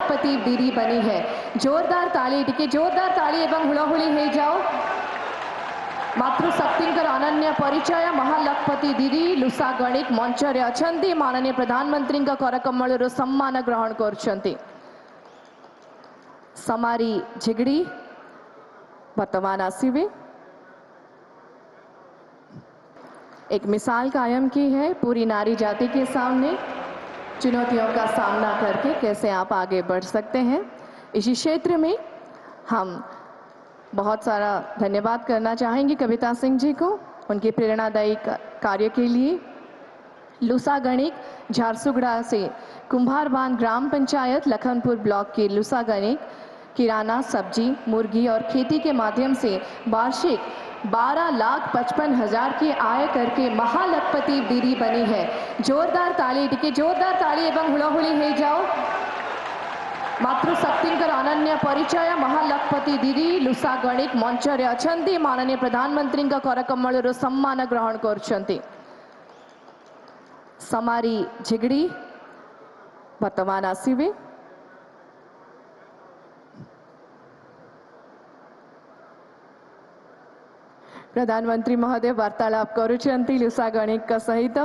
महालखपति दीदी बनी है। जोरदार ताली, टिके जोरदार ताली एवं हुलाहुली हो जाओ। मातृशक्तिंकर अनन्य परिचय महालखपति दीदी लुसा गणिक मंच रे अछंती। माननीय प्रधानमंत्री करकमल सम्मान ग्रहण करछंती। समारी झिगड़ी वर्तमान आसीबे। एक मिसाल कायम की है पूरी नारी जाति के सामने, चुनौतियों का सामना करके कैसे आप आगे बढ़ सकते हैं। इसी क्षेत्र में हम बहुत सारा धन्यवाद करना चाहेंगे कविता सिंह जी को, उनके प्रेरणादायी कार्य के लिए। लुसा गणिक झारसुगड़ा से कुंभारबान ग्राम पंचायत लखनपुर ब्लॉक के लुसा गणिक किराना, सब्जी, मुर्गी और खेती के माध्यम से वार्षिक 12,55,000 की आय करके महालखपति दीदी बनी है। जोरदार ताली, टिके जोरदार ताली एवं हुलाहुली हो जाओ। मातृशक्तिंकर अनन्य परिचय महालखपति दीदी लुसा गणिक मंच रे अछंती। माननीय प्रधानमंत्री करकमल सम्मान ग्रहण करछंती। समारी झिगड़ी वर्तमान आसीबे। प्रधानमंत्री महोदय वार्तालाप करुछंती लुसा गणिक सहित।